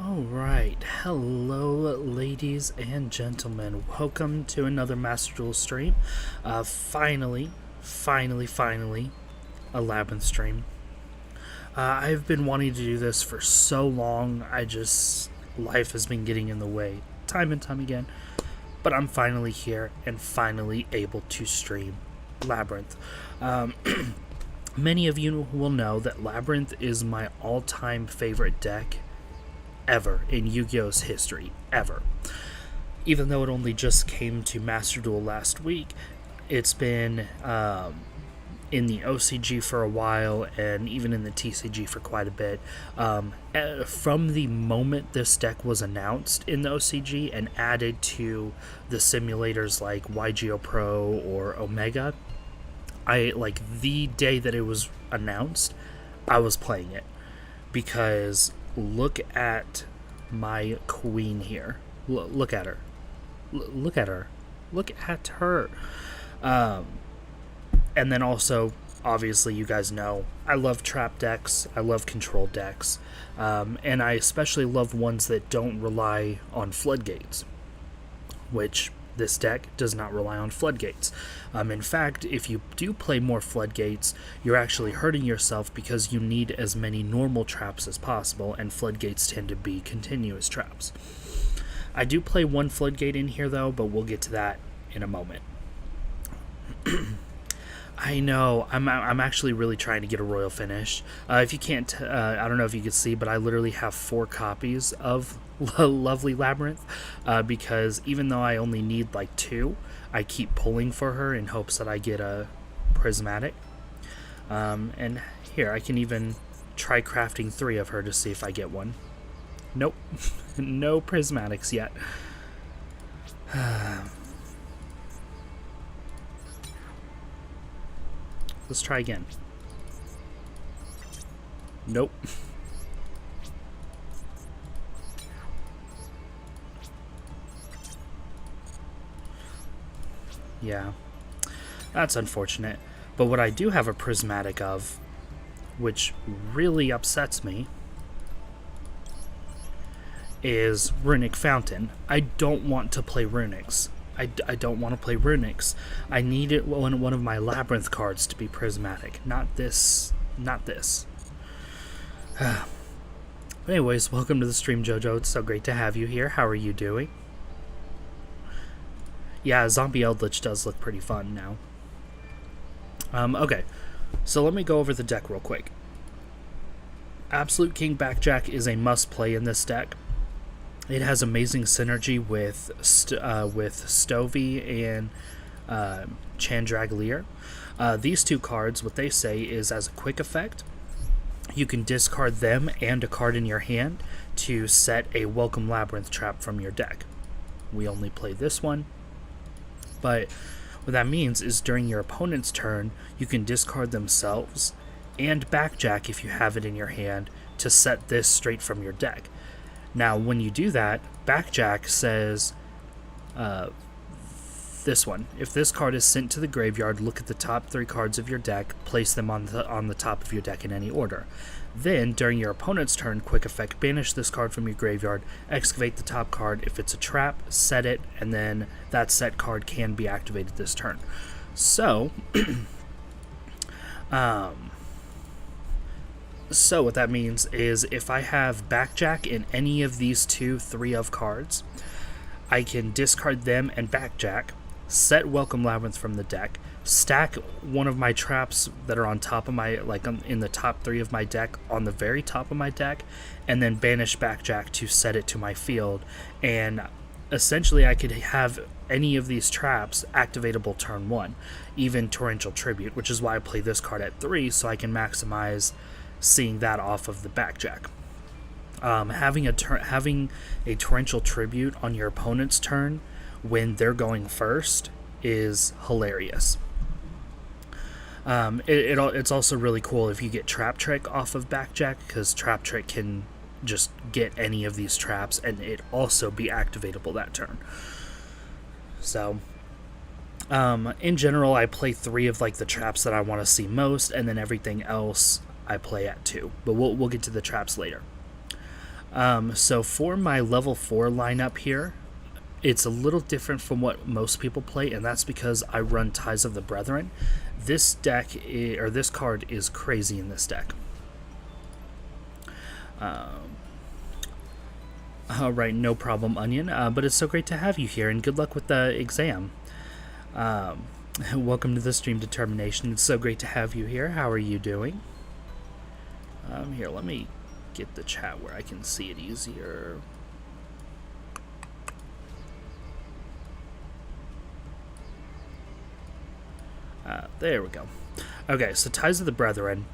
Alright, hello ladies and gentlemen. Welcome to another Master Duel stream. Finally, a Labrynth stream. I've been wanting to do this for so long, life has been getting in the way, time and time again. But I'm finally here and finally able to stream Labrynth. Many of you will know that Labrynth is my all-time favorite deck ever in Yu-Gi-Oh's history, ever. Even though it only just came to Master Duel last week, it's been in the OCG for a while and even in the TCG for quite a bit. From the moment this deck was announced in the OCG and added to the simulators like YGO Pro or Omega, the day that it was announced, I was playing it because look at my queen here. Look at her. Look at her. Look at her. And then also, obviously, you guys know, I love trap decks. I love control decks. And I especially love ones that don't rely on floodgates, which this deck does not rely on floodgates. In fact, if you do play more floodgates, you're actually hurting yourself because you need as many normal traps as possible, and floodgates tend to be continuous traps. I do play one floodgate in here, though, but we'll get to that in a moment. I know, I'm actually really trying to get a royal finish. If you can't, I don't know if you can see, but I literally have 4 copies of Lovely Labrynth, because even though I only need like 2, I keep pulling for her in hopes that I get a prismatic. And here, I can even try crafting 3 of her to see if I get one. Nope. No prismatics yet. Let's try again. Nope. Yeah, that's unfortunate. But what I do have a prismatic of, which really upsets me, is Runic Fountain. I don't want to play Runics. I don't want to play Runics. I need it one of my Labrynth cards to be prismatic. Not this. Not this. Anyways, welcome to the stream, Jojo. It's so great to have you here. How are you doing? Yeah, Zombie Eldritch does look pretty fun now. Okay, so let me go over the deck real quick. Absolute King Backjack is a must-play in this deck. It has amazing synergy with Stovey and Chandragalier. These 2 cards, what they say is, as a quick effect, you can discard them and a card in your hand to set a Welcome Labrynth trap from your deck. We only play this one, but what that means is during your opponent's turn, you can discard themselves and Backjack if you have it in your hand to set this straight from your deck. Now, when you do that, Backjack says, this one. If this card is sent to the graveyard, look at the top 3 cards of your deck, place them on the top of your deck in any order. Then, during your opponent's turn, quick effect, banish this card from your graveyard, excavate the top card. If it's a trap, set it, and then that set card can be activated this turn. So, So what that means is if I have Backjack in any of these 3 of cards, I can discard them and Backjack, set Welcome Labrynth from the deck, stack one of my traps that are on top of my, in the top 3 of my deck on the very top of my deck, and then banish Backjack to set it to my field. And essentially I could have any of these traps activatable turn 1, even Torrential Tribute, which is why I play this card at 3, so I can maximize seeing that off of the Backjack. Having a Torrential Tribute on your opponent's turn when they're going first is hilarious. It's also really cool if you get Trap Trick off of Backjack, because Trap Trick can just get any of these traps and it also be activatable that turn. So in general, I play 3 of the traps that I want to see most, and then everything else I play at 2, but we'll get to the traps later. So for my level 4 lineup here, it's a little different from what most people play, and that's because I run Ties of the Brethren. This deck, or this card, is crazy in this deck. Alright, no problem, Onion. But it's so great to have you here, and good luck with the exam. Welcome to the stream, Determination. It's so great to have you here. How are you doing? Here, let me get the chat where I can see it easier. There we go. Okay, so Ties of the Brethren.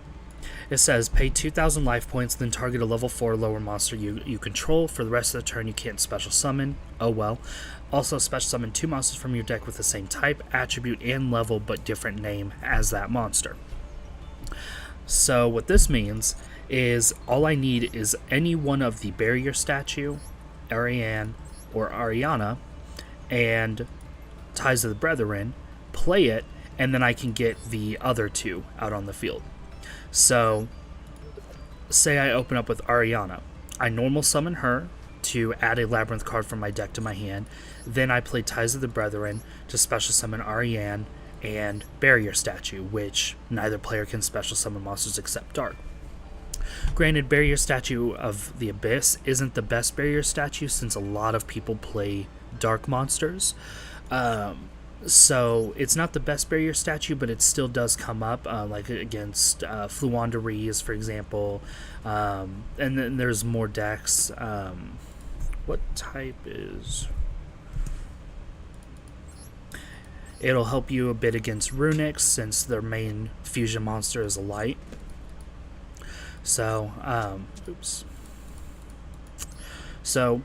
It says, pay 2,000 life points, then target a level 4 or lower monster you control. For the rest of the turn, you can't special summon. Oh well. Also, special summon 2 monsters from your deck with the same type, attribute, and level, but different name as that monster. So what this means is all I need is any one of the Barrier Statue, Ariane, or Ariana, and Ties of the Brethren, play it, and then I can get the other 2 out on the field. So, say I open up with Ariana. I normal summon her to add a Labrynth card from my deck to my hand. Then I play Ties of the Brethren to special summon Ariane and Barrier Statue, which neither player can special summon monsters except Dark. Granted, Barrier Statue of the Abyss isn't the best Barrier Statue since a lot of people play Dark monsters. So it's not the best Barrier Statue, but it still does come up, like against Fluanderees, for example. And then there's more decks. What type is... It'll help you a bit against Runics, since their main fusion monster is a light. So, oops. So,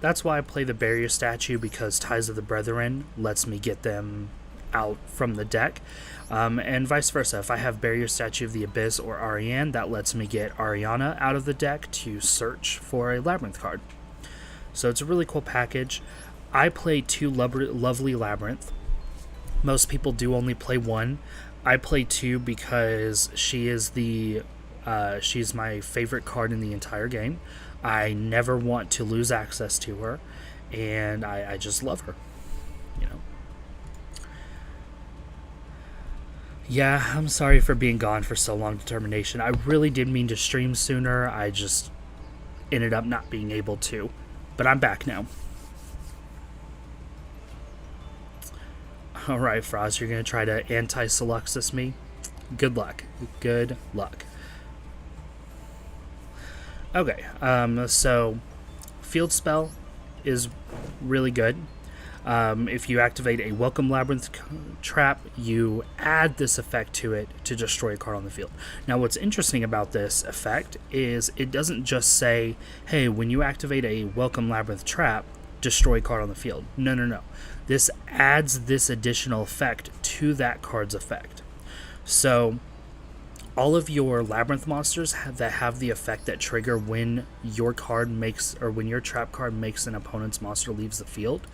that's why I play the Barrier Statue, because Ties of the Brethren lets me get them out from the deck. And vice versa. If I have Barrier Statue of the Abyss or Ariane, that lets me get Ariana out of the deck to search for a Labrynth card. So it's a really cool package. I play 2 lovely Labrynth. Most people do only play 1. I play 2 because she is she's my favorite card in the entire game. I never want to lose access to her, and I just love her, you know. Yeah, I'm sorry for being gone for so long, Determination. I really did mean to stream sooner. I just ended up not being able to, but I'm back now. Alright, Frost, you're going to try to anti-Soluxus me? Good luck. Good luck. Okay, so Field Spell is really good. If you activate a Welcome Labrynth trap, you add this effect to it to destroy a card on the field. Now, what's interesting about this effect is it doesn't just say, hey, when you activate a Welcome Labrynth trap, destroy a card on the field. No, no, no. This adds this additional effect to that card's effect. So all of your Labrynth monsters that have the effect that trigger when your card makes, or when your trap card makes an opponent's monster leaves the field.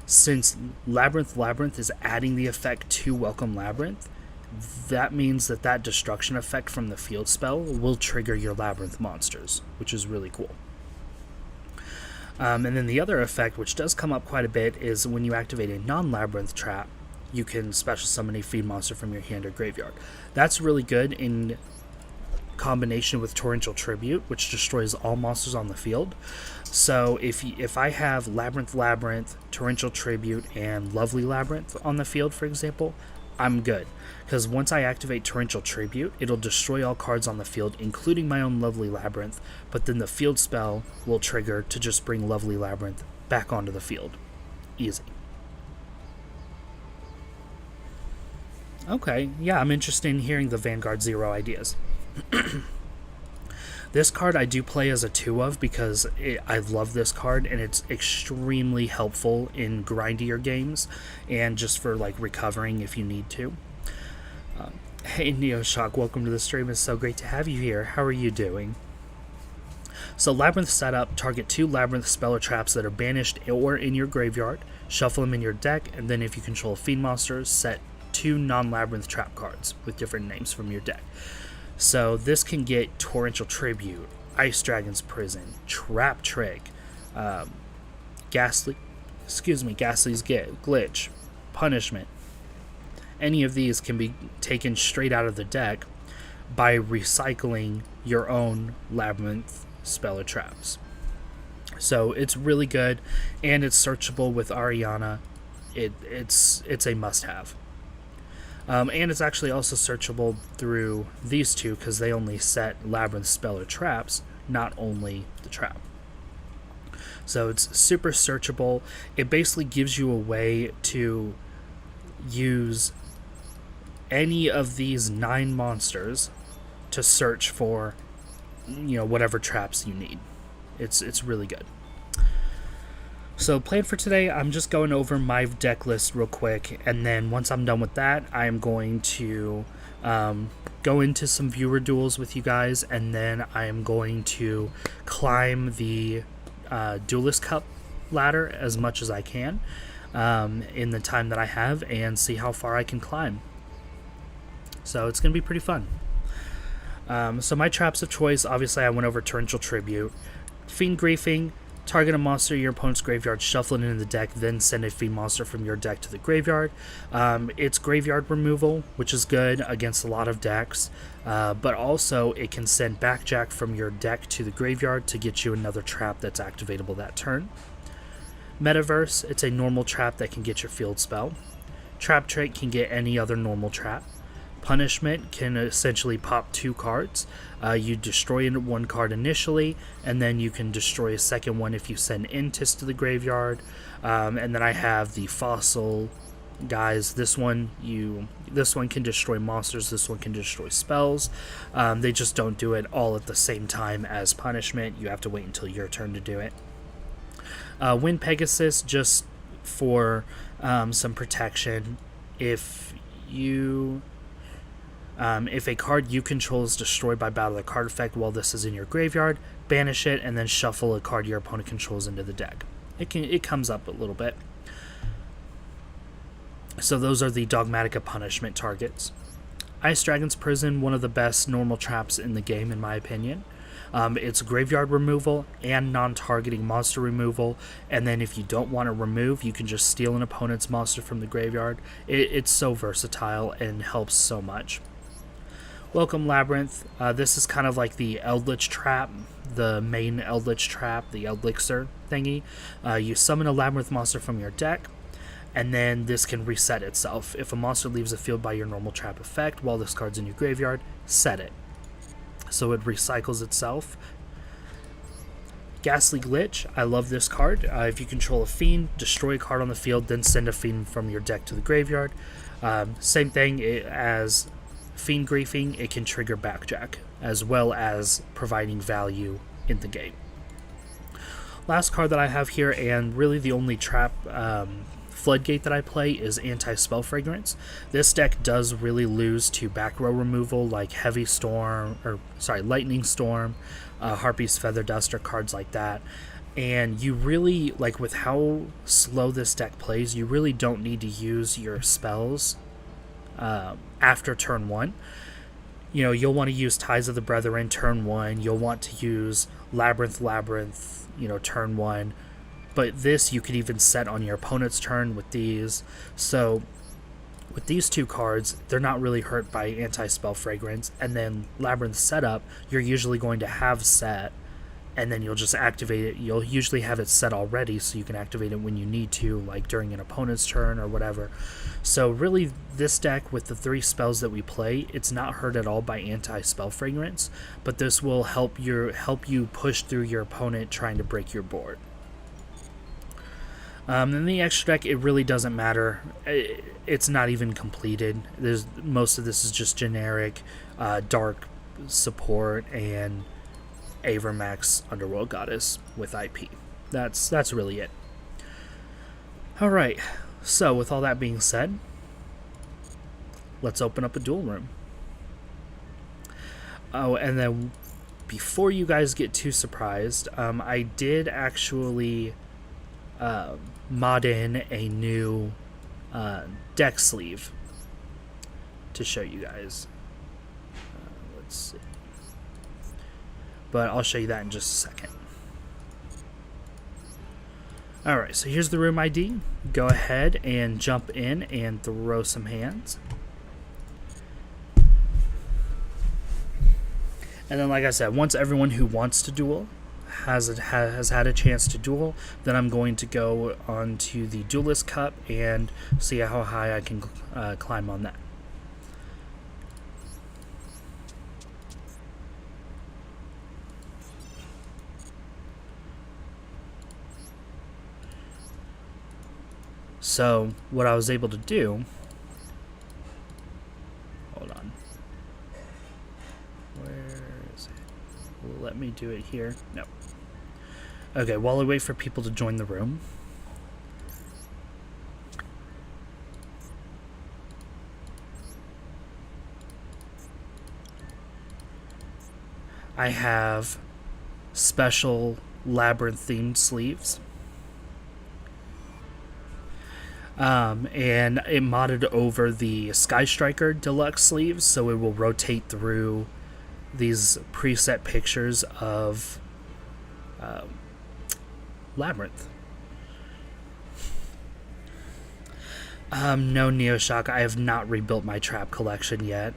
Since Labrynth is adding the effect to Welcome Labrynth, that means that destruction effect from the field spell will trigger your Labrynth monsters, which is really cool. And then the other effect, which does come up quite a bit, is when you activate a non-Labrynth trap, you can special summon a feed monster from your hand or graveyard. That's really good in combination with Torrential Tribute, which destroys all monsters on the field. So if I have Labrynth, Torrential Tribute, and Lovely Labrynth on the field, for example, I'm good. Because once I activate Torrential Tribute, it'll destroy all cards on the field, including my own Lovely Labrynth, but then the field spell will trigger to just bring Lovely Labrynth back onto the field. Easy. Okay, yeah, I'm interested in hearing the Vanguard Zero ideas. This card I do play as a 2 of because I love this card, and it's extremely helpful in grindier games and just for like recovering if you need to. Hey Neoshock, welcome to the stream. It's so great to have you here. How are you doing? So Labrynth setup, target 2 Labrynth spell or traps that are banished or in your graveyard, shuffle them in your deck, and then if you control fiend monsters, set 2 non-Labrynth trap cards with different names from your deck. So this can get Torrential Tribute, Ice Dragon's Prison, Trap Trick, Ghastly's Glitch, Punishment. Any of these can be taken straight out of the deck by recycling your own Labrynth spell or traps. So it's really good, and it's searchable with Ariana. It's a must-have. And it's actually also searchable through these two because they only set Labrynth spell or traps, not only the trap. So it's super searchable. It basically gives you a way to use any of these 9 monsters to search for, whatever traps you need. It's really good. So plan for today, I'm just going over my deck list real quick, and then once I'm done with that, I am going to go into some viewer duels with you guys, and then I am going to climb the Duelist Cup ladder as much as I can in the time that I have, and see how far I can climb. So it's going to be pretty fun. So my traps of choice, obviously I went over Torrential Tribute. Fiend Griefing, target a monster in your opponent's graveyard, shuffle it into the deck, then send a Fiend monster from your deck to the graveyard. It's graveyard removal, which is good against a lot of decks, but also it can send Backjack from your deck to the graveyard to get you another trap that's activatable that turn. Metaverse, it's a normal trap that can get your field spell. Trap Trick can get any other normal trap. Punishment can essentially pop 2 cards. You destroy 1 card initially, and then you can destroy a second one if you send Intis to the graveyard. And then I have the Fossil guys. This one can destroy monsters. This one can destroy spells. They just don't do it all at the same time as Punishment. You have to wait until your turn to do it. Wind Pegasus, just for some protection. If a card you control is destroyed by battle of the card effect while this is in your graveyard, banish it and then shuffle a card your opponent controls into the deck. It comes up a little bit. So those are the Dogmatica Punishment targets. Ice Dragon's Prison, one of the best normal traps in the game in my opinion. It's graveyard removal and non-targeting monster removal, and then if you don't want to remove, you can just steal an opponent's monster from the graveyard. It's so versatile and helps so much. Welcome Labrynth. This is kind of like the Eldritch trap, the main Eldritch trap, the Eldixir thingy. You summon a Labrynth monster from your deck, and then this can reset itself. If a monster leaves the field by your normal trap effect while this card's in your graveyard, set it. So it recycles itself. Ghastly Glitch, I love this card. If you control a Fiend, destroy a card on the field, then send a Fiend from your deck to the graveyard. Same thing as Fiend Griefing, it can trigger Backjack, as well as providing value in the game. Last card that I have here, and really the only trap Floodgate that I play, is Anti-Spell Fragrance. This deck does really lose to back row removal like Lightning Storm, Harpy's Feather Duster, cards like that. And you really, with how slow this deck plays, you really don't need to use your spells after turn 1. You'll want to use Ties of the Brethren turn 1. You'll want to use Labrynth, turn 1. But this you could even set on your opponent's turn with these. So with these 2 cards, they're not really hurt by Anti-Spell Fragrance. And then Labrynth setup, you're usually going to have set, and then you'll just activate it. You'll usually have it set already, so you can activate it when you need to, like during an opponent's turn or whatever. So really, this deck with the 3 spells that we play, it's not hurt at all by Anti-Spell Fragrance, but this will help you push through your opponent trying to break your board. In the extra deck, it really doesn't matter. It's not even completed. Most of this is just generic dark support and Avermax Underworld Goddess with IP. That's really it. Alright, so with all that being said, let's open up a duel room. Oh, and then before you guys get too surprised, I did actually mod in a new deck sleeve to show you guys. Let's see. but I'll show you that in just a second. Alright, so here's the room ID. Go ahead and jump in and throw some hands. And then, like I said, once everyone who wants to duel has had a chance to duel, then I'm going to go on to the Duelist Cup and see how high I can climb on that. So, what I was able to do... Hold on. Where is it? Let me do it here. No. Okay, while I wait for people to join the room. I have special Labrynth themed sleeves. And it modded over the Sky Striker Deluxe sleeves, so it will rotate through these preset pictures of Labrynth. No, Neoshock, I have not rebuilt my trap collection yet.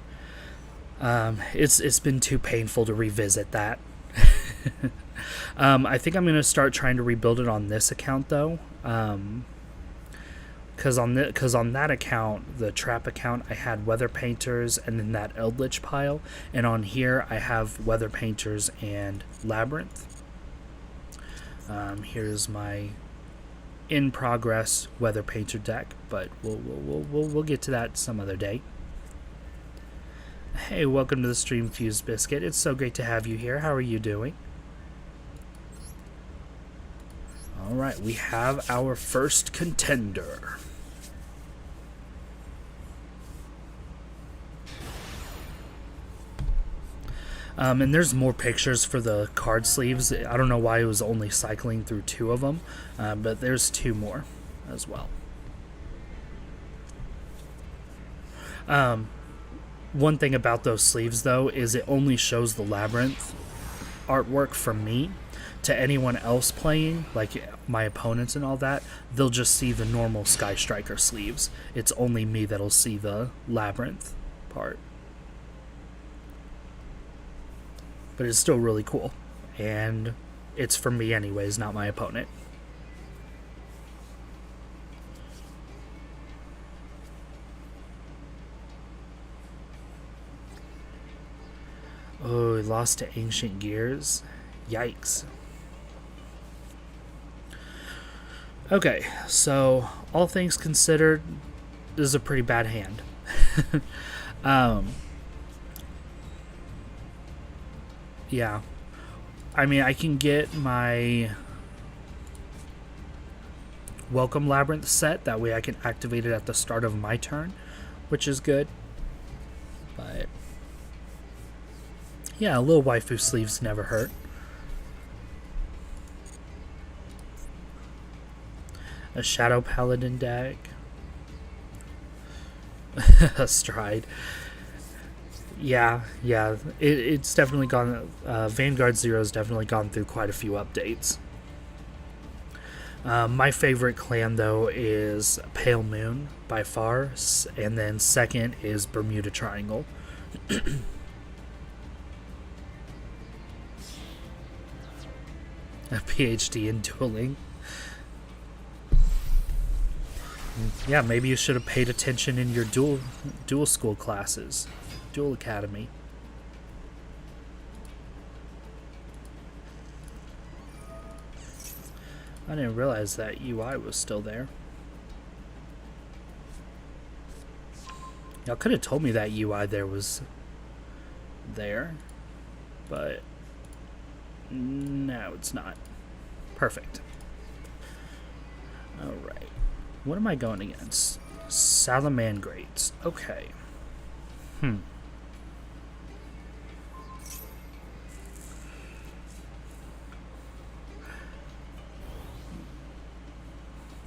It's been too painful to revisit that. I think I'm going to start trying to rebuild it on this account, though. Because on that account, the trap account, I had Weather Painters and then that Eldritch pile. And on here, I have Weather Painters and Labrynth. Here's my in-progress Weather Painter deck, but we'll get to that some other day. Hey, welcome to the stream, Fused Biscuit. It's so great to have you here. How are you doing? Alright, we have our first contender. And there's more pictures for the card sleeves. I don't know why it was only cycling through 2 of them, but there's 2 more as well. One thing about those sleeves, though, is it only shows the Labrynth artwork from me. To anyone else playing, like my opponents and all that, they'll just see the normal Sky Striker sleeves. It's only me that'll see the Labrynth part. But it's still really cool. And it's for me anyways, not my opponent. Oh, he lost to Ancient Gears. Yikes. Okay, so all things considered, this is a pretty bad hand. Yeah. I mean, I can get my Welcome Labrynth set. That way I can activate it at the start of my turn, which is good. But yeah, a little waifu sleeves never hurt. A Shadow Paladin deck. A Stride. Yeah. It's definitely gone. Vanguard Zero's definitely gone through quite a few updates. My favorite clan, though, is Pale Moon by far, and then second is Bermuda Triangle. A PhD in dueling. Yeah, maybe you should have paid attention in your dual school classes. Duel Academy. I didn't realize that UI was still there. Y'all could have told me that UI there was there, but no, it's not. Perfect. Alright. What am I going against? Salamangrates. Okay.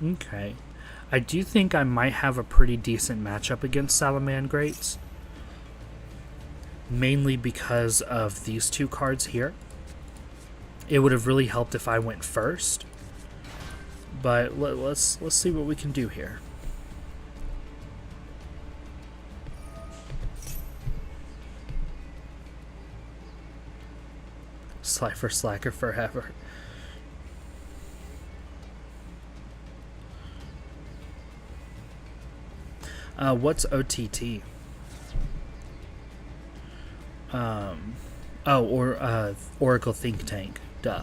Okay. I do think I might have a pretty decent matchup against Salamangrates. Mainly because of these 2 cards here. It would have really helped if I went first. But let's see what we can do here. Slifer slacker forever. What's OTT? Oracle Think Tank. Duh.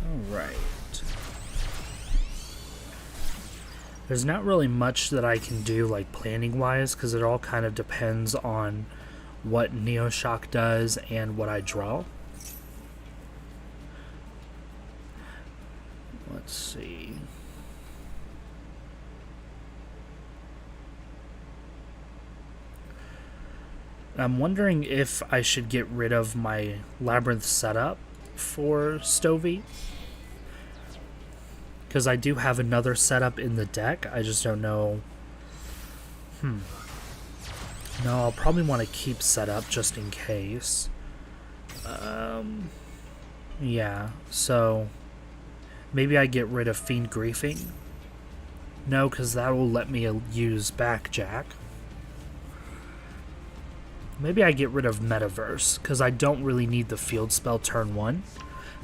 Alright. There's not really much that I can do, like, planning-wise, because it all kind of depends on what Neoshock does and what I draw. Let's see. I'm wondering if I should get rid of my Labrynth setup for Stovey. Because I do have another setup in the deck. I just don't know. No, I'll probably want to keep setup just in case. Yeah, so maybe I get rid of Fiend Griefing. No, because that will let me use Backjack. Maybe I get rid of Metaverse, because I don't really need the field spell turn 1.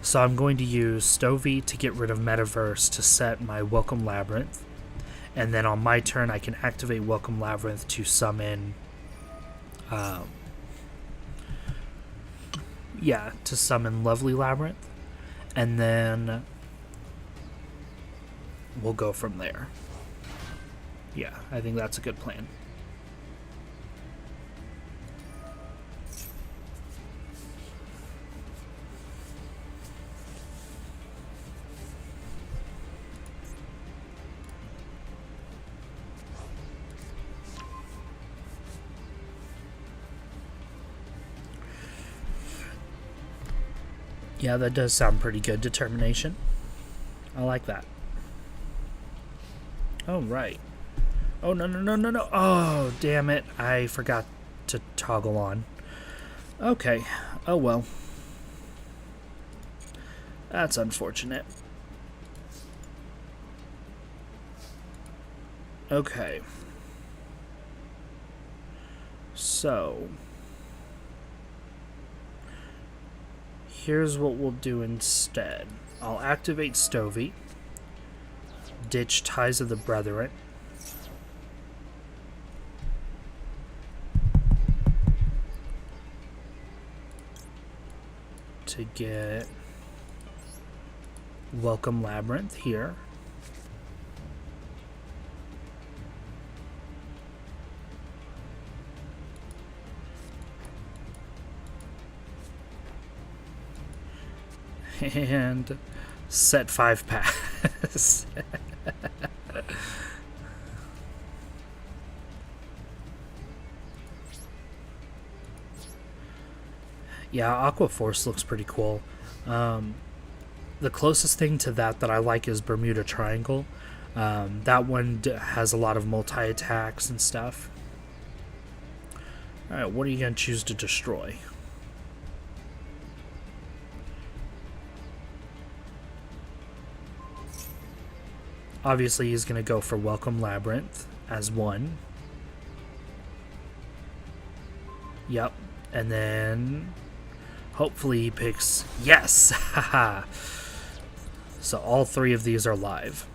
So I'm going to use Stovey to get rid of Metaverse to set my Welcome Labrynth. And then on my turn I can activate Welcome Labrynth to summon... to summon Lovely Labrynth. And then we'll go from there. Yeah, I think that's a good plan. Yeah, that does sound pretty good. Determination. I like that. Oh, right. Oh, no. Oh, damn it. I forgot to toggle on. Okay. Oh, well. That's unfortunate. Okay. So... here's what we'll do instead. I'll activate Stovey, ditch Ties of the Brethren, to get Welcome Labrynth here. And set 5 pass. Yeah, Aqua Force looks pretty cool. The closest thing to that I like is Bermuda Triangle. That one has a lot of multi-attacks and stuff. Alright, what are you going to choose to destroy? Obviously, he's going to go for Welcome Labrynth as 1. Yep. And then hopefully he picks... Yes! Haha! So all 3 of these are live.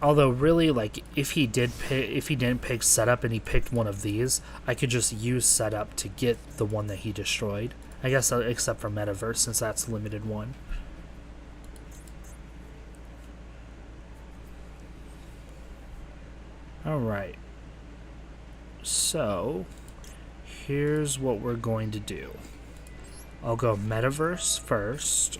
Although really, like, if he didn't pick setup and he picked one of these, I could just use setup to get the one that he destroyed. I guess except for Metaverse, since that's limited 1. Alright. So, here's what we're going to do. I'll go Metaverse first.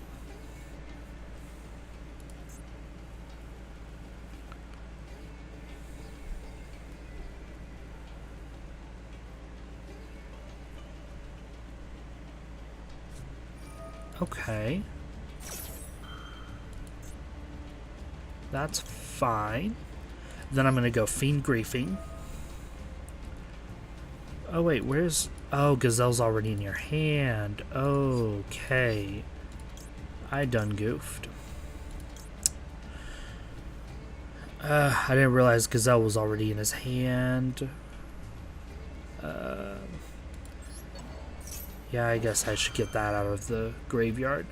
Okay. That's fine. Then I'm going to go Fiend Griefing. Oh, wait, where's... Oh, Gazelle's already in your hand. Okay. I done goofed. I didn't realize Gazelle was already in his hand. Yeah, I guess I should get that out of the graveyard.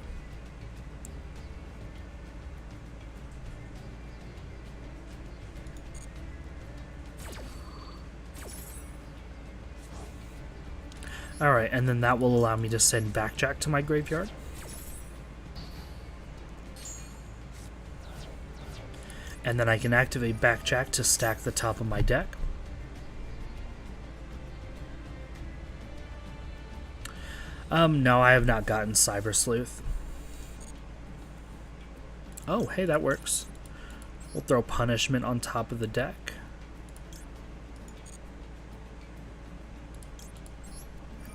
Alright, and then that will allow me to send Backjack to my graveyard. And then I can activate Backjack to stack the top of my deck. No, I have not gotten Cyber Sleuth. Oh, hey, that works. We'll throw Punishment on top of the deck.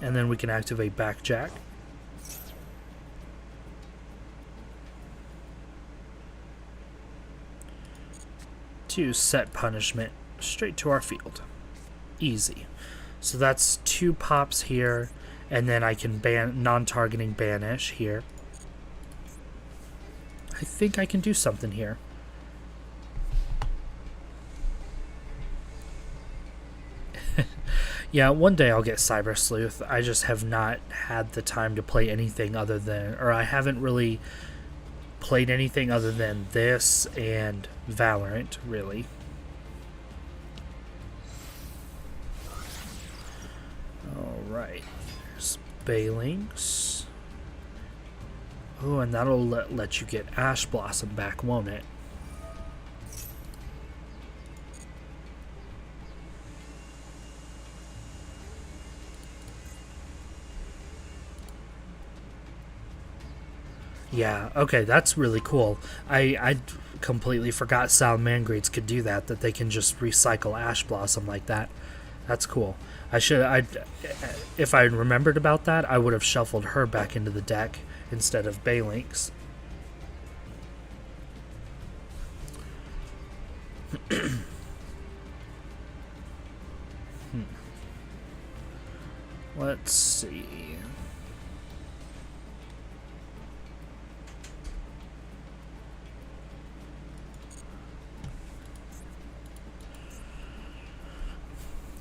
And then we can activate Backjack. To set Punishment straight to our field. Easy. So that's 2 pops here, and then I can ban non-targeting banish here. I think I can do something here. Yeah, one day I'll get Cyber Sleuth. I just have not had the time to play anything other than, or I haven't really played anything other than this and Valorant, really. Alright, there's Baelings. Oh, and that'll let you get Ash Blossom back, won't it? Yeah, okay, that's really cool. I completely forgot Salamangreats could do that they can just recycle Ash Blossom like that. That's cool. If I remembered about that, I would have shuffled her back into the deck instead of Baelings. Let's see.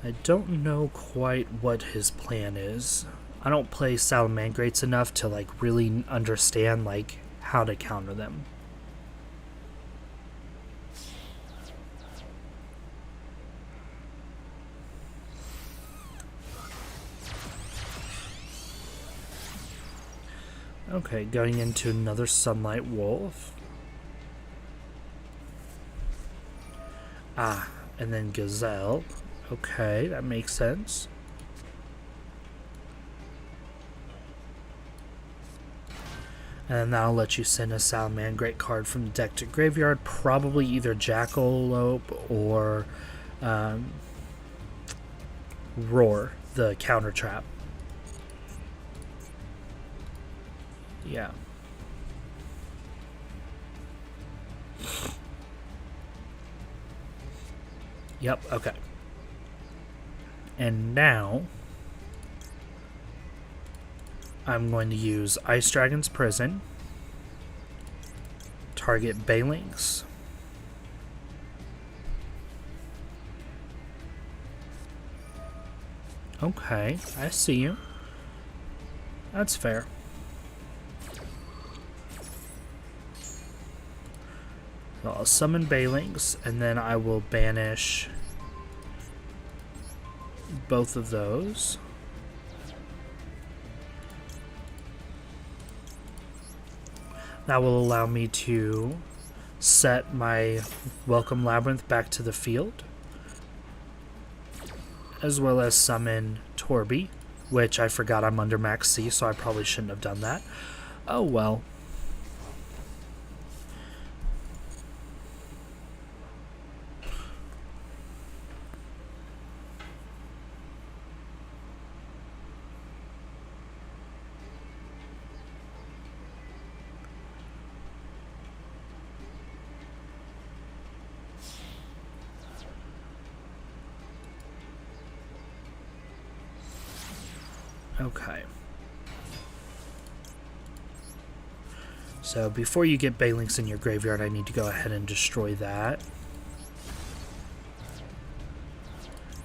I don't know quite what his plan is. I don't play Salamangreats enough to really understand how to counter them. Okay, going into another Sunlight Wolf. Ah, and then Gazelle. Okay, that makes sense. And that'll let you send a Salamangreat card from the deck to graveyard. Probably either Jackalope or Roar, the counter trap. Yeah. Yep, okay. And now I'm going to use Ice Dragon's Prison, target Baelings, okay, I see you. That's fair. So I'll summon Baelings, and then I will banish both of those. That will allow me to set my Welcome Labrynth back to the field, as well as summon Torby, which I forgot I'm under max C, so I probably shouldn't have done that. Oh well. Okay. So before you get Balinks in your graveyard, I need to go ahead and destroy that.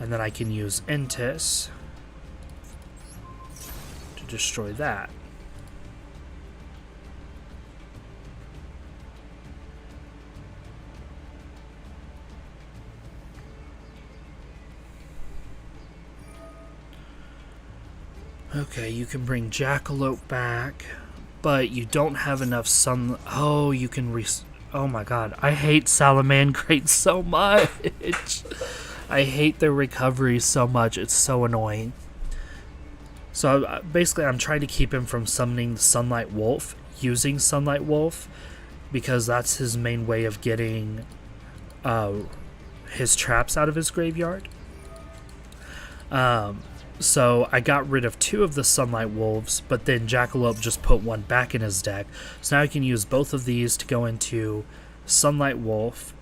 And then I can use Entis to destroy that. Okay, you can bring Jackalope back, but you don't have enough sun. Oh, you can oh my god, I hate Salamangreat so much. I hate their recovery so much. It's so annoying. So basically, I'm trying to keep him from summoning the Sunlight Wolf using Sunlight Wolf, because that's his main way of getting his traps out of his graveyard. So I got rid of 2 of the Sunlight Wolves, but then Jackalope just put 1 back in his deck. So now I can use both of these to go into Sunlight Wolf.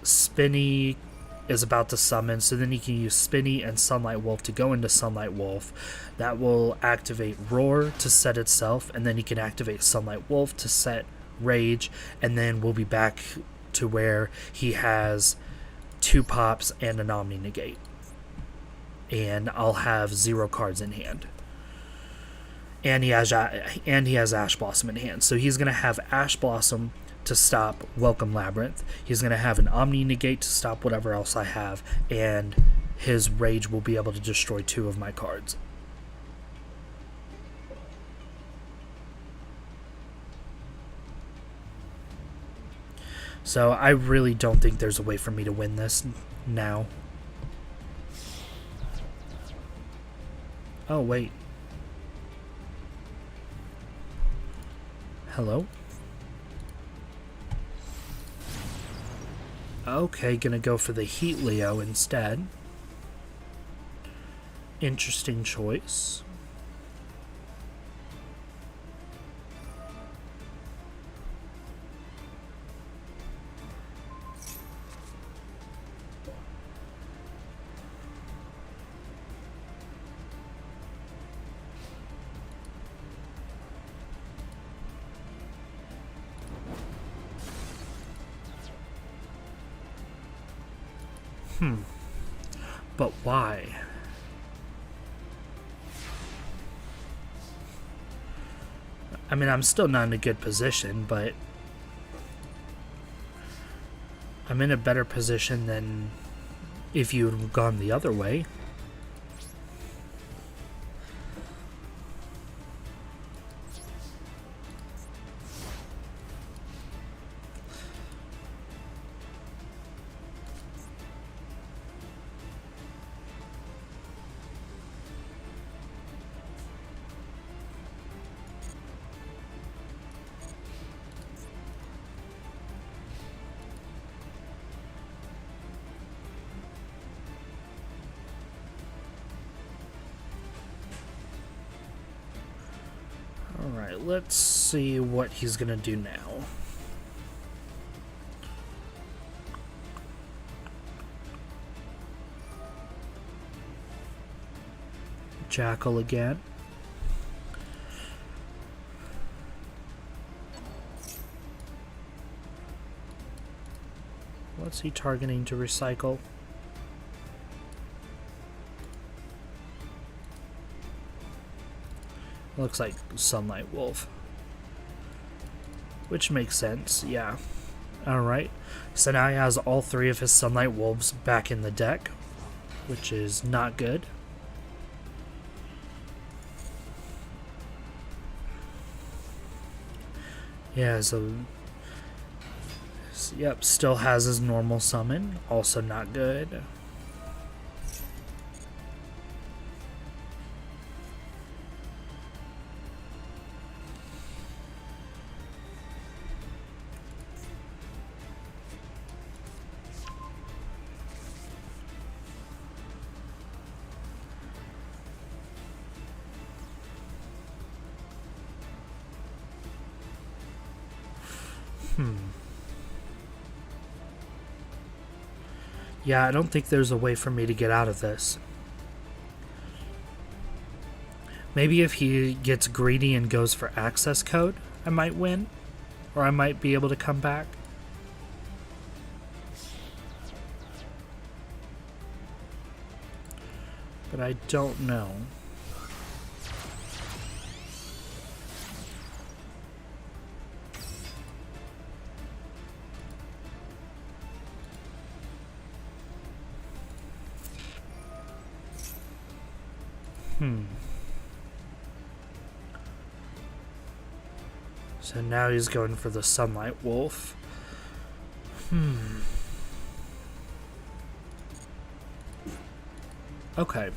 Spinny is about to summon, so then you can use Spinny and Sunlight Wolf to go into Sunlight Wolf. That will activate Roar to set itself, and then you can activate Sunlight Wolf to set Rage, and then we'll be back to where he has 2 pops and an Omni Negate. And I'll have 0 cards in hand. And he has Ash Blossom in hand. So he's going to have Ash Blossom to stop Welcome Labrynth. He's going to have an Omni Negate to stop whatever else I have. And his Rage will be able to destroy 2 of my cards. So I really don't think there's a way for me to win this now. Oh, wait. Hello? Okay, gonna go for the Heat Leo instead. Interesting choice. But why? I mean, I'm still not in a good position, but I'm in a better position than if you had gone the other way. Alright, let's see what he's gonna do now. Jackal again. What's he targeting to recycle? Looks like Sunlight Wolf. Which makes sense, yeah. Alright, so now he has all 3 of his Sunlight Wolves back in the deck, which is not good. Yeah, so yep, still has his normal summon, also not good. Yeah, I don't think there's a way for me to get out of this. Maybe if he gets greedy and goes for access code, I might win. Or I might be able to come back. But I don't know. So now he's going for the Sunlight Wolf. Okay.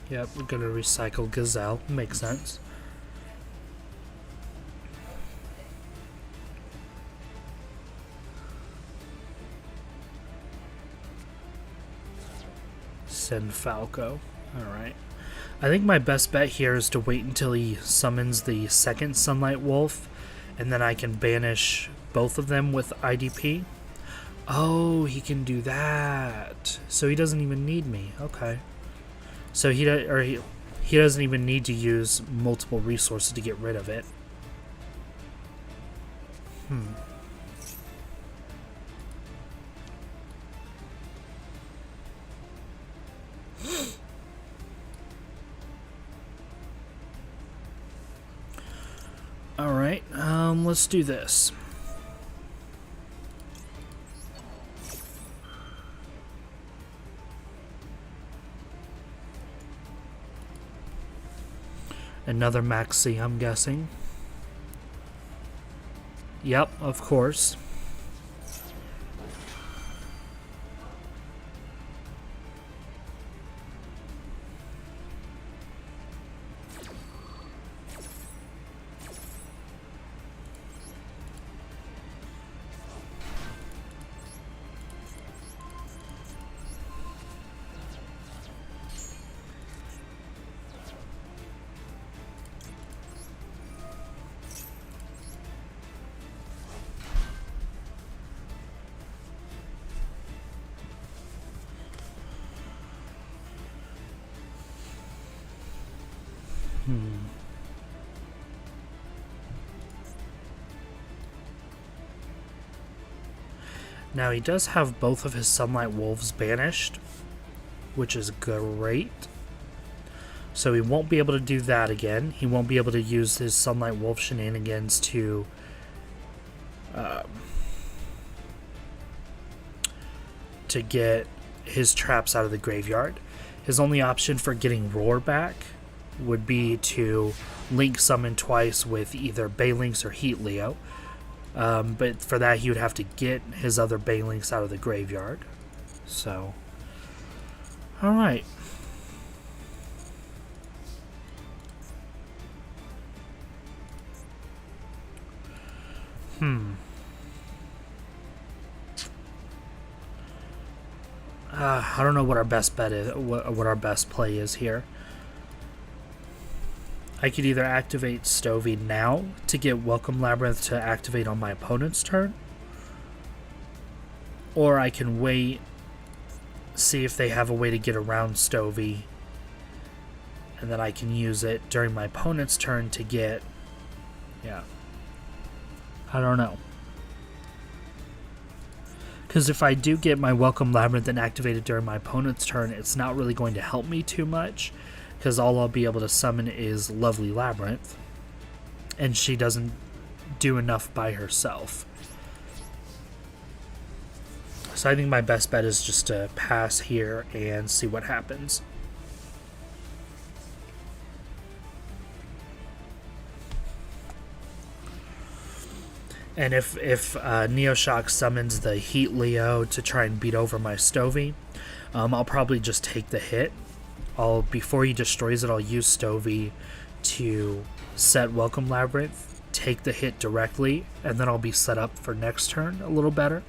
Yep, we're gonna recycle Gazelle. Makes sense. Send Falco. Alright. I think my best bet here is to wait until he summons the second Sunlight Wolf, and then I can banish both of them with IDP. Oh, he can do that. So he doesn't even need me. Okay. So he doesn't even need to use multiple resources to get rid of it. All right, let's do this. Another Maxi, I'm guessing. Yep, of course. Now he does have both of his Sunlight Wolves banished, which is great. So he won't be able to do that again. He won't be able to use his Sunlight Wolf shenanigans to get his traps out of the graveyard. His only option for getting Roar back would be to link summon twice with either Balinks or Heat Leo. But for that, he would have to get his other Balinks out of the graveyard. So, alright. I don't know what our best bet is, what our best play is here. I could either activate Stovey now to get Welcome Labrynth to activate on my opponent's turn, or I can wait, see if they have a way to get around Stovey, and then I can use it during my opponent's turn to get, yeah. I don't know. Because if I do get my Welcome Labrynth and activated during my opponent's turn, it's not really going to help me too much, because all I'll be able to summon is Lovely Labrynth, and she doesn't do enough by herself. So I think my best bet is just to pass here and see what happens. And if Neoshock summons the Heat Leo to try and beat over my Stovey, I'll probably just take the hit. Before he destroys it, I'll use Stovey to set Welcome Labrynth, take the hit directly, and then I'll be set up for next turn a little better.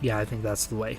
Yeah, I think that's the way.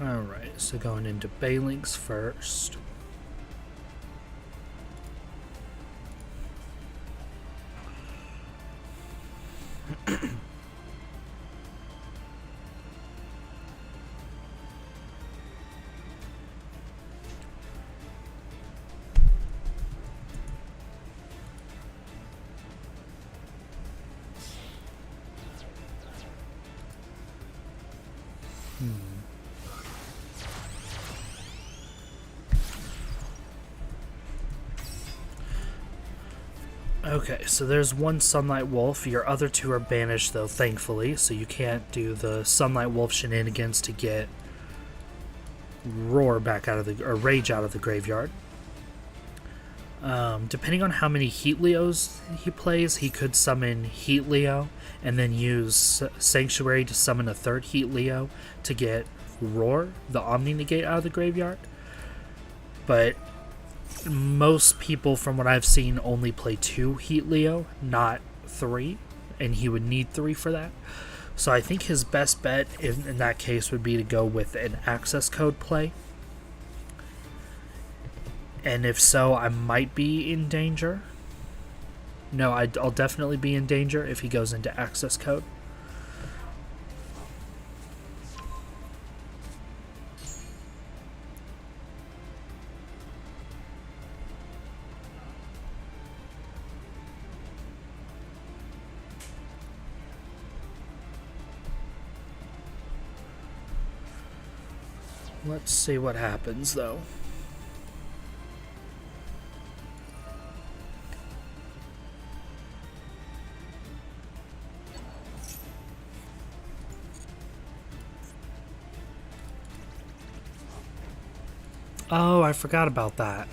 Alright, so going into Balinks first. Okay, so there's one Sunlight Wolf. Your other two are banished, though, thankfully, so you can't do the Sunlight Wolf shenanigans to get Roar back out of the, or Rage out of the graveyard. Depending on how many Heat Leos he plays, he could summon Heat Leo and then use Sanctuary to summon a third Heat Leo to get Roar, the Omni Negate, out of the graveyard. But most people, from what I've seen, only play 2 Heat Leo, not 3, and he would need 3 for that. So I think his best bet in that case would be to go with an access code play. And if so, I might be in danger. No, I'll definitely be in danger if he goes into access code. Let's see what happens, though. Oh, I forgot about that.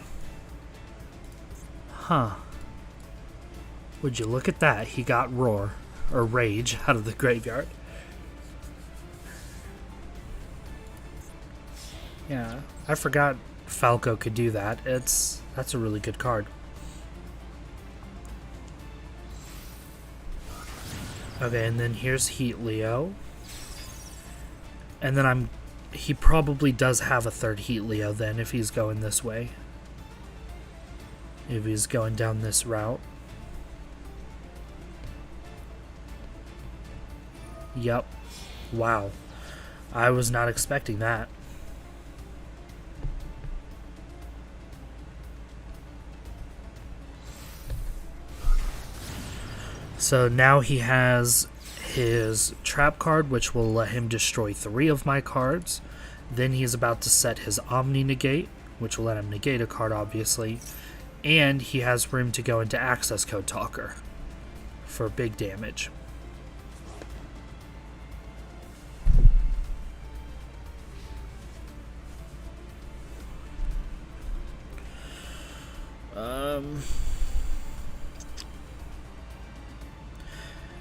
Huh. Would you look at that? He got Roar, or Rage, out of the graveyard. Yeah, I forgot Falco could do that. That's a really good card. Okay, and then here's Heat Leo. And then he probably does have a third Heat Leo then if he's going this way. If he's going down this route. Yep. Wow. I was not expecting that. So now he has his trap card, which will let him destroy 3 of my cards. Then he's about to set his Omni Negate, which will let him negate a card, obviously. And he has room to go into Access Code Talker for big damage.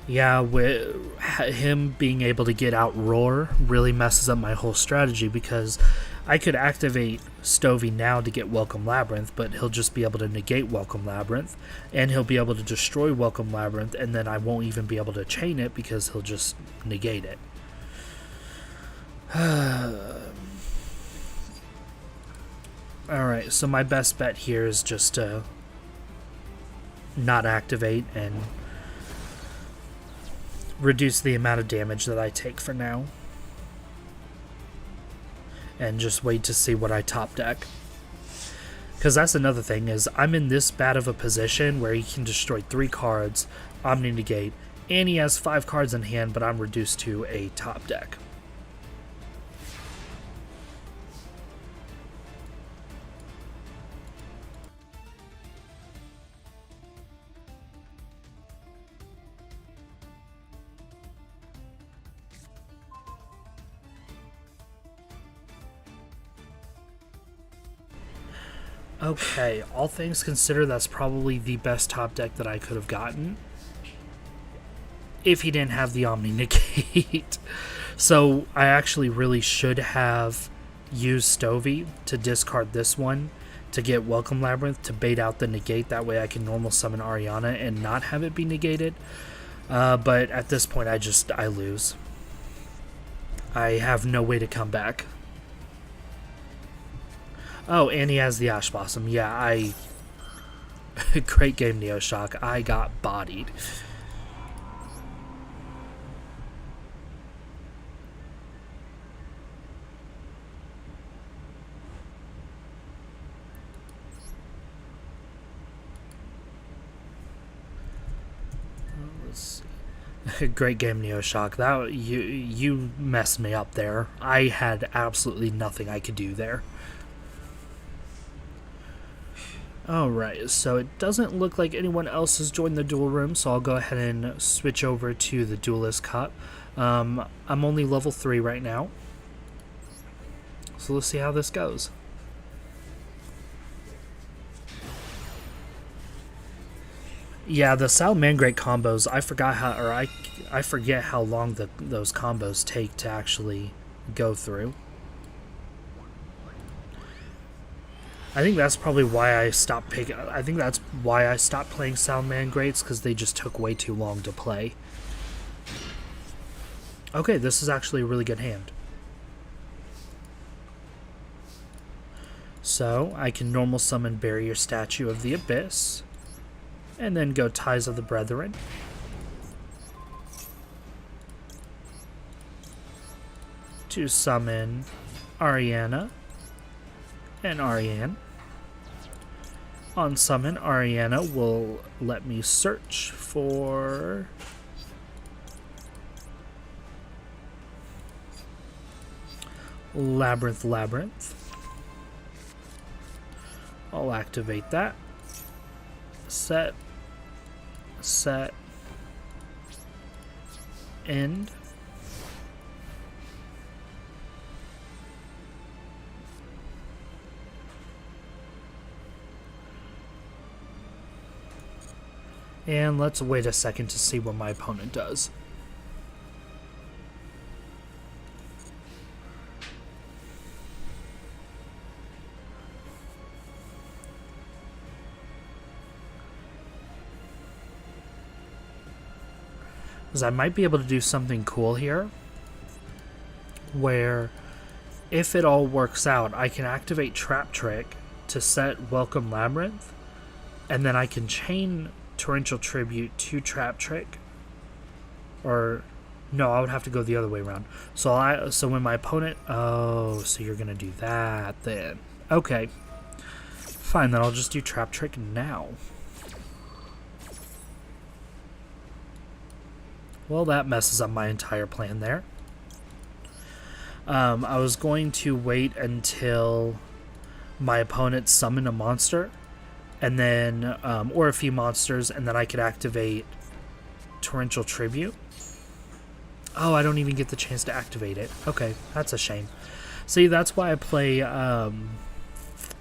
Yeah, with him being able to get out Roar really messes up my whole strategy, because I could activate Stovey now to get Welcome Labrynth, but he'll just be able to negate Welcome Labrynth, and he'll be able to destroy Welcome Labrynth, and then I won't even be able to chain it because he'll just negate it. Alright, so my best bet here is just to not activate and reduce the amount of damage that I take for now. And just wait to see what I top deck. Because that's another thing, is I'm in this bad of a position where he can destroy 3 cards, Omni Negate, and he has 5 cards in hand, but I'm reduced to a top deck. Okay, all things considered, that's probably the best top deck that I could have gotten if he didn't have the Omni Negate. So I actually really should have used Stovey to discard this one to get Welcome Labrynth to bait out the negate. That way I can normal summon Ariana and not have it be negated. But at this point I lose. I have no way to come back. Oh, and he has the Ash Blossom. Yeah, great game, Neoshock. I got bodied. Let's see. Great game, Neoshock. That you messed me up there. I had absolutely nothing I could do there. Alright, so it doesn't look like anyone else has joined the duel room, so I'll go ahead and switch over to the Duelist Cup. I'm only level 3 right now, so let's see how this goes. Yeah, the Salamangreat combos, I forgot how, or I forget how long those combos take to actually go through. I think that's probably why I stopped picking. I think that's why I stopped playing Salamangreats, because they just took way too long to play. Okay, this is actually a really good hand. So I can normal summon Barrier Statue of the Abyss, and then go Ties of the Brethren. To summon Ariana and Ariane. On summon, Ariana will let me search for Labrynth. I'll activate that. Set, end. And let's wait a second to see what my opponent does. Because I might be able to do something cool here, where if it all works out, I can activate Trap Trick to set Welcome Labrynth, and then I can chain Torrential Tribute to Trap Trick, or no, I would have to go the other way around. So when my opponent, oh, so you're gonna do that then? Okay, fine. Then I'll just do Trap Trick now. Well, that messes up my entire plan there. I was going to wait until my opponent summoned a monster, and then, or a few monsters, and then I could activate Torrential Tribute. Oh, I don't even get the chance to activate it. Okay, that's a shame. See, that's why I play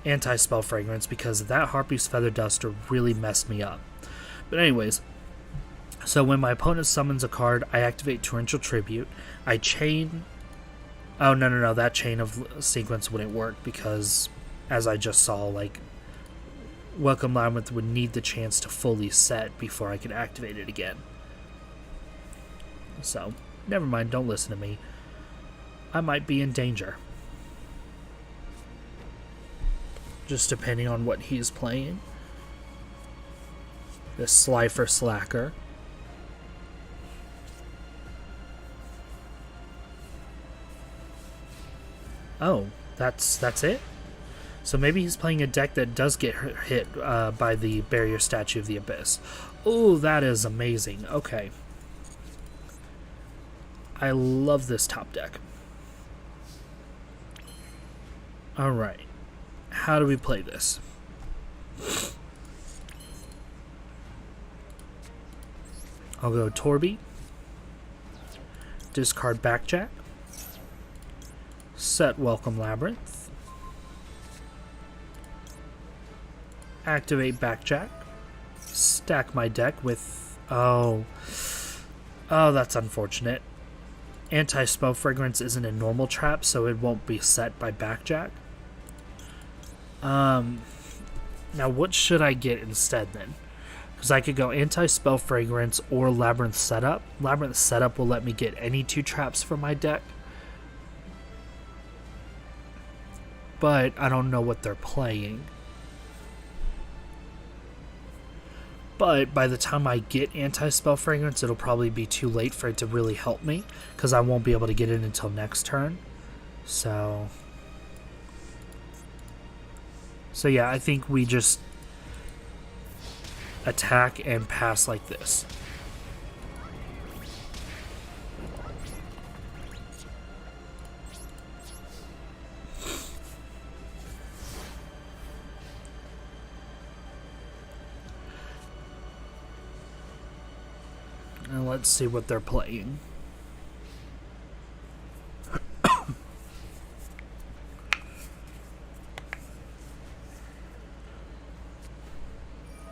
Anti-Spell Fragrance, because that Harpy's Feather Duster really messed me up. But anyways, so when my opponent summons a card, I activate Torrential Tribute. I chain... Oh, no, that chain of sequence wouldn't work, because, as I just saw, like, Welcome Labrynth would need the chance to fully set before I could activate it again. So, never mind, don't listen to me. I might be in danger. Just depending on what he's playing. This Slifer Slacker. Oh, that's it? So maybe he's playing a deck that does get hit by the Barrier Statue of the Abyss. Oh, that is amazing. Okay. I love this top deck. Alright. How do we play this? I'll go Torby. Discard Backjack. Set Welcome Labrynth. Activate Backjack. Stack my deck with... Oh, that's unfortunate. Anti-Spell Fragrance isn't a normal trap, so it won't be set by Backjack. Now what should I get instead then? Because I could go Anti-Spell Fragrance or Labrynth Setup. Labrynth Setup will let me get any 2 traps from my deck. But I don't know what they're playing. But by the time I get Anti-Spell Fragrance, it'll probably be too late for it to really help me, because I won't be able to get it until next turn. So yeah, I think we just attack and pass like this. And let's see what they're playing.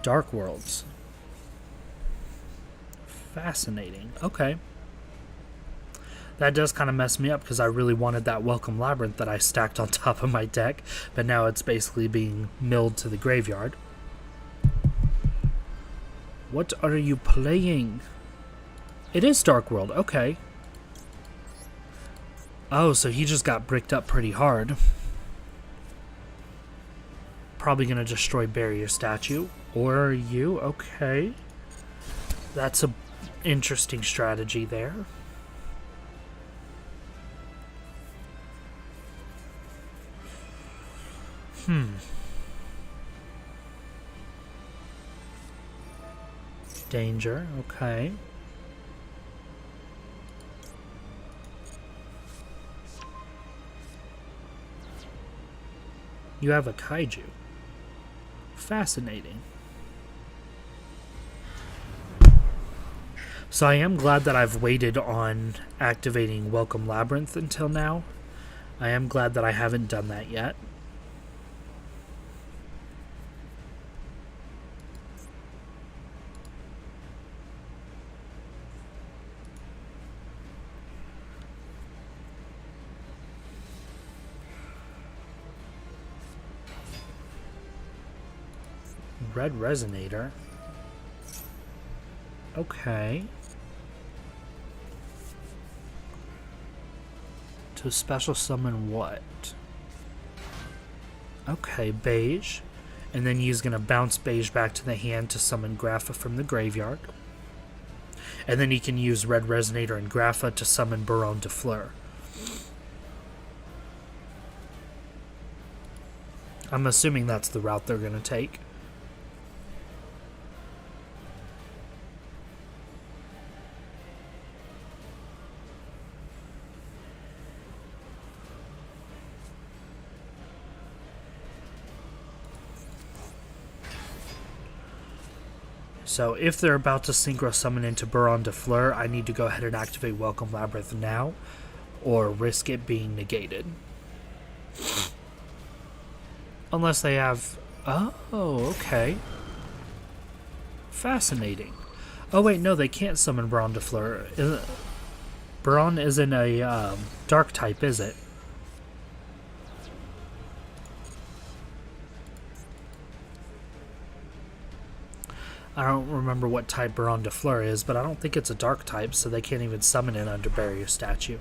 Dark Worlds. Fascinating. Okay. That does kind of mess me up because I really wanted that Welcome Labrynth that I stacked on top of my deck, but now it's basically being milled to the graveyard. What are you playing? It is Dark World, okay. Oh, so he just got bricked up pretty hard. Probably gonna destroy Barrier Statue. Or you, okay. That's a interesting strategy there. Danger, okay. You have a kaiju. Fascinating. So I am glad that I've waited on activating Welcome Labrynth until now. I am glad that I haven't done that yet. Red Resonator. Okay. To special summon what? Okay, Beige. And then he's going to bounce Beige back to the hand to summon Grapha from the graveyard. And then he can use Red Resonator and Grapha to summon Baronne de Fleur. I'm assuming that's the route they're going to take. So if they're about to synchro summon into Baronne de Fleur, I need to go ahead and activate Welcome Labrynth now, or risk it being negated. Unless they have... Oh, okay. Fascinating. Oh wait, no, they can't summon Baronne de Fleur. Baronne isn't a dark type, is it? I don't remember what type Baronne de Fleur is, but I don't think it's a dark type, so they can't even summon it under Barrier Statue.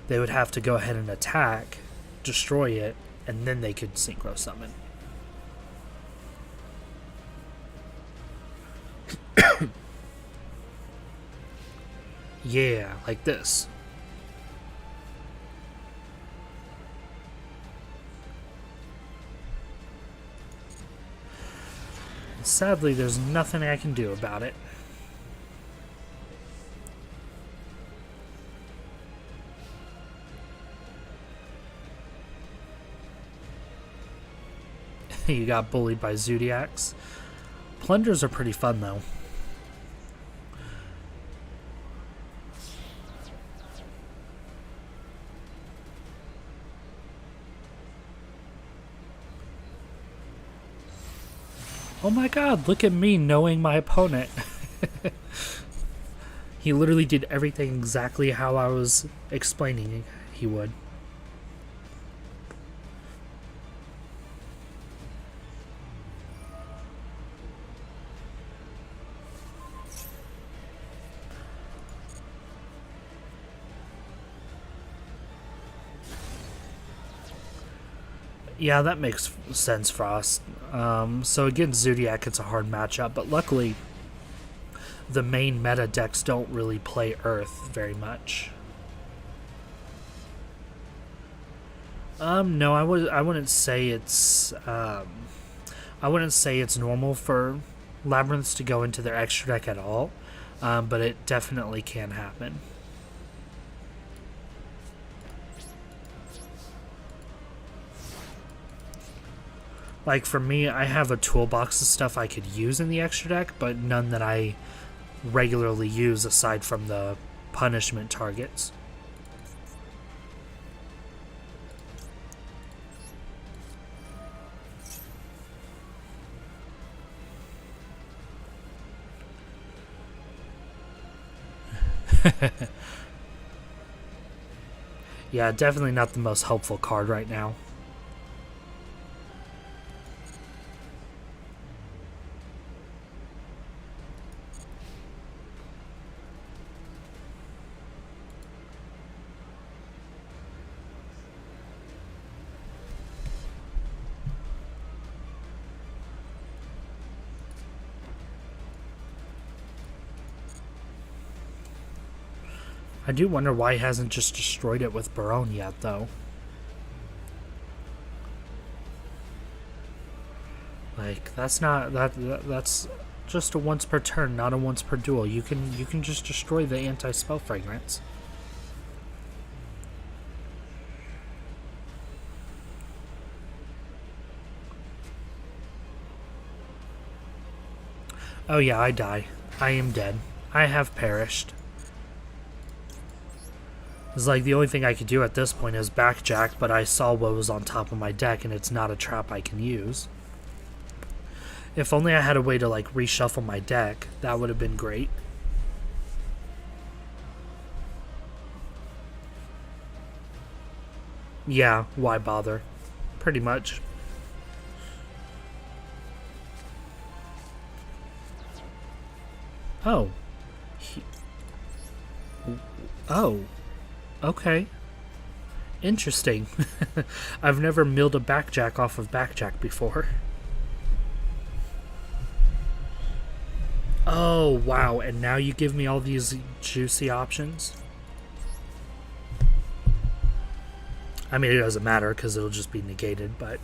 They would have to go ahead and attack, destroy it, and then they could synchro summon. Yeah, like this. Sadly, there's nothing I can do about it. You got bullied by Zodiacs. Plunders are pretty fun, though. Oh my god, look at me knowing my opponent. He literally did everything exactly how I was explaining he would. Yeah, that makes sense, Frost. So against Zodiac, it's a hard matchup, but luckily, the main meta decks don't really play Earth very much. No, I wouldn't say it's I wouldn't say it's normal for Labrynths to go into their extra deck at all, but it definitely can happen. Like, for me, I have a toolbox of stuff I could use in the extra deck, but none that I regularly use aside from the punishment targets. Yeah, definitely not the most helpful card right now. I do wonder why he hasn't just destroyed it with Barone yet, though. Like, that's that's just a once per turn, not a once per duel. You can just destroy the anti-spell fragrance. Oh yeah, I die. I am dead. I have perished. It's like the only thing I could do at this point is backjack, but I saw what was on top of my deck and it's not a trap I can use. If only I had a way to like reshuffle my deck, that would have been great. Yeah, why bother? Pretty much. Oh. Oh. Okay. Interesting. I've never milled a backjack off of backjack before. Oh, wow. And now you give me all these juicy options? I mean, it doesn't matter because it'll just be negated, but...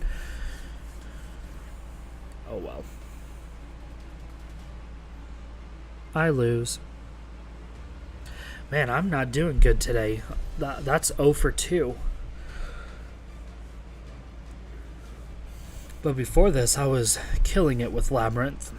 oh, well. I lose. Man, I'm not doing good today. That's 0 for 2. But before this, I was killing it with Labrynth.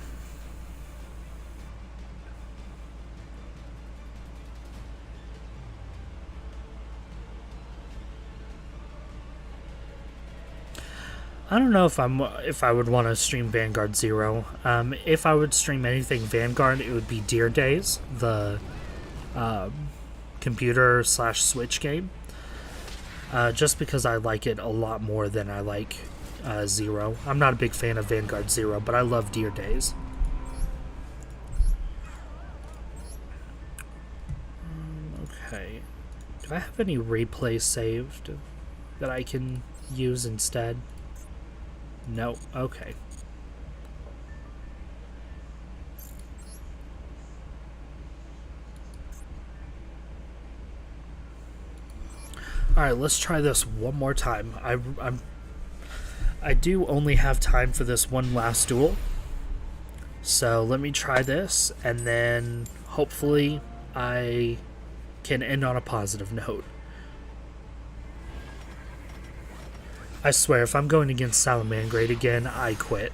I don't know if I would want to stream Vanguard 0. If I would stream anything Vanguard, it would be Deer Days, the computer/Switch game. Just because I like it a lot more than I like 0. I'm not a big fan of Vanguard 0, but I love Deer Days. Okay. Do I have any replay saved that I can use instead? No. Okay. Alright, let's try this one more time. I do only have time for this one last duel. So let me try this, and then hopefully I can end on a positive note. I swear, if I'm going against Salamangreat again, I quit.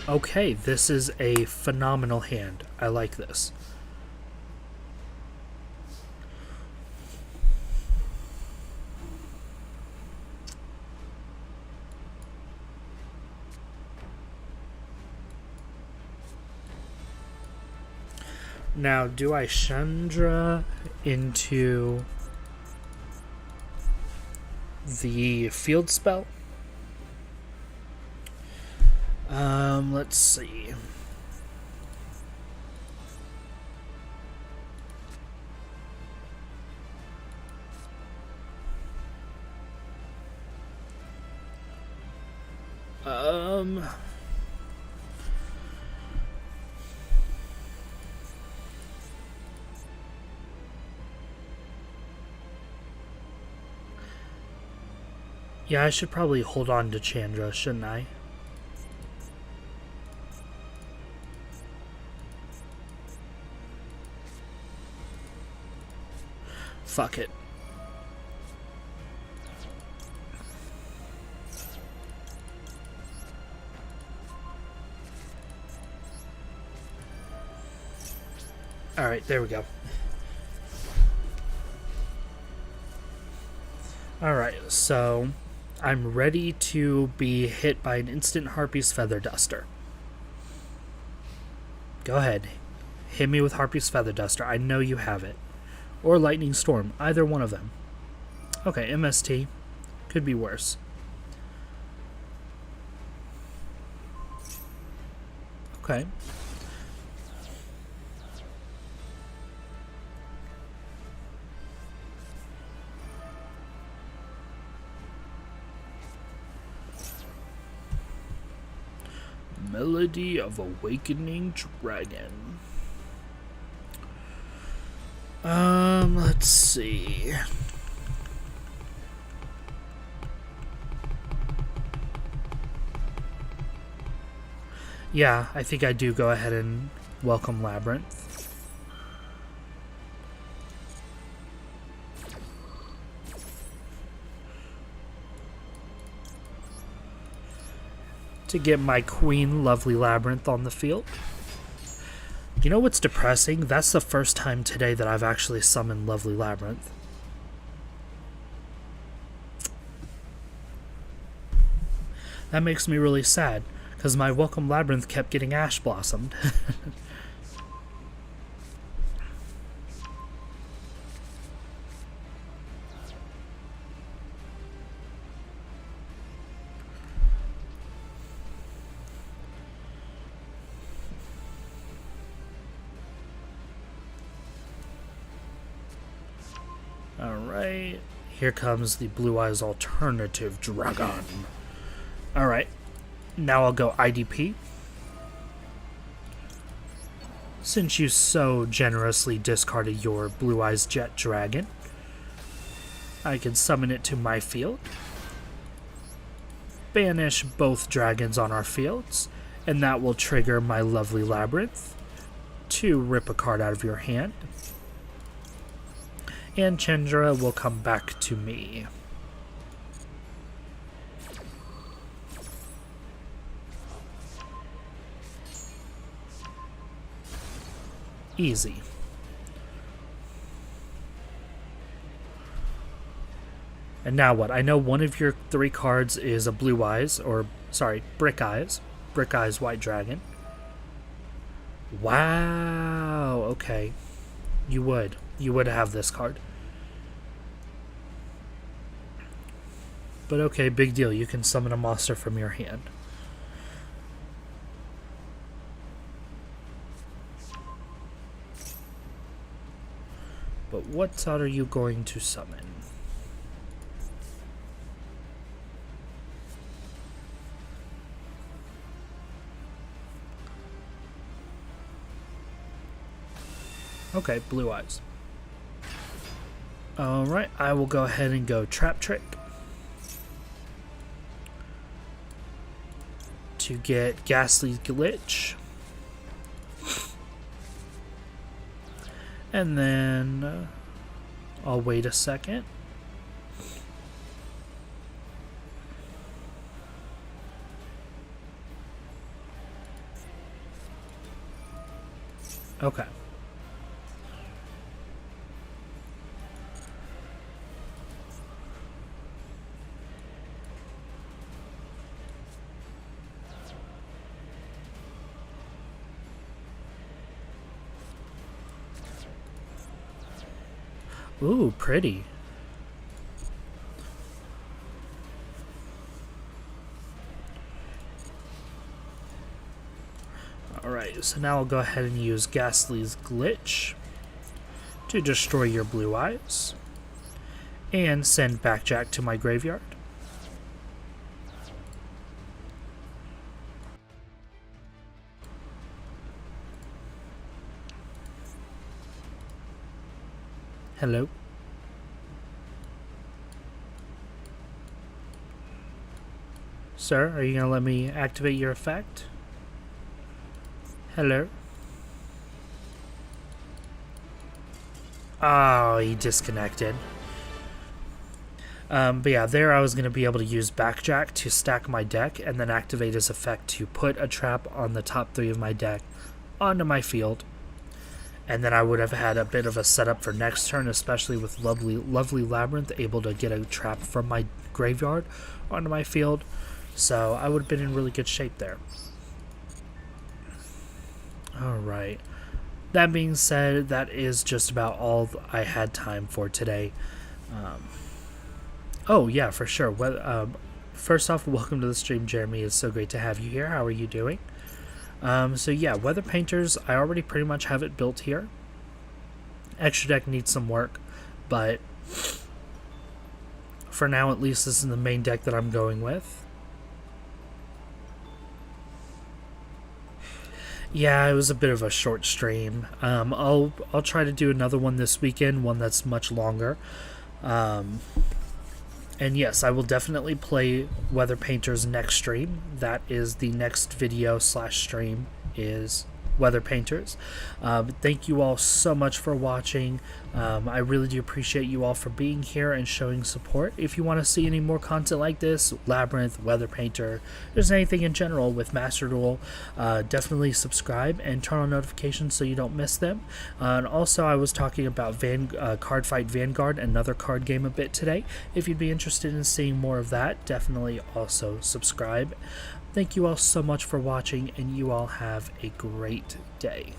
Okay, this is a phenomenal hand. I like this. Now, do I Chandra into the field spell? Let's see. Yeah, I should probably hold on to Chandra, shouldn't I? Fuck it. Alright, there we go. Alright, so I'm ready to be hit by an instant Harpy's Feather Duster. Go ahead. Hit me with Harpy's Feather Duster. I know you have it. Or Lightning Storm. Either one of them. Okay, MST. Could be worse. Okay. Melody of Awakening Dragon. Let's see. Yeah, I think I do go ahead and welcome Labrynth. To get my queen, lovely Labrynth, on the field. You know what's depressing? That's the first time today that I've actually summoned lovely Labrynth. That makes me really sad, because my welcome Labrynth kept getting ash blossomed. Alright, here comes the Blue Eyes Alternative Dragon. Alright, now I'll go IDP. Since you so generously discarded your Blue Eyes Jet Dragon, I can summon it to my field, banish both dragons on our fields, and that will trigger my lovely Labrynth to rip a card out of your hand. And Chandra will come back to me. Easy. And now what? I know one of your 3 cards is a Blue Eyes, or sorry, Brick Eyes. Brick Eyes White Dragon. Wow, okay. You would have this card. But okay, big deal. You can summon a monster from your hand. But what are you going to summon? Okay, Blue Eyes. Alright, I will go ahead and go Trap Trick. to get Ghastly Glitch. And then I'll wait a second. Okay. Ooh, pretty. Alright, so now I'll go ahead and use Ghastly's Glitch to destroy your blue eyes and send Backjack to my graveyard. Hello? Sir, are you going to let me activate your effect? Hello? Oh, he disconnected. But yeah, there I was going to be able to use Backjack to stack my deck and then activate his effect to put a trap on the top 3 of my deck onto my field. And then I would have had a bit of a setup for next turn, especially with lovely Labrynth able to get a trap from my graveyard onto my field. So I would have been in really good shape there. Alright. That being said, that is just about all I had time for today. Oh, yeah, for sure. First off, welcome to the stream, Jeremy. It's so great to have you here. How are you doing? So yeah, Weather Painters, I already pretty much have it built here. Extra Deck needs some work, but for now at least this is the main deck that I'm going with. Yeah, it was a bit of a short stream. I'll try to do another one this weekend, one that's much longer. And yes, I will definitely play Weather Painters next stream. That is the next video / stream is Weather Painters. Thank you all so much for watching. I really do appreciate you all for being here and showing support. If you want to see any more content like this, Labrynth, Weather Painter, just anything in general with Master Duel, definitely subscribe and turn on notifications so you don't miss them. And also I was talking about Card Fight Vanguard, another card game a bit today. If you'd be interested in seeing more of that, definitely also subscribe. Thank you all so much for watching, and you all have a great day.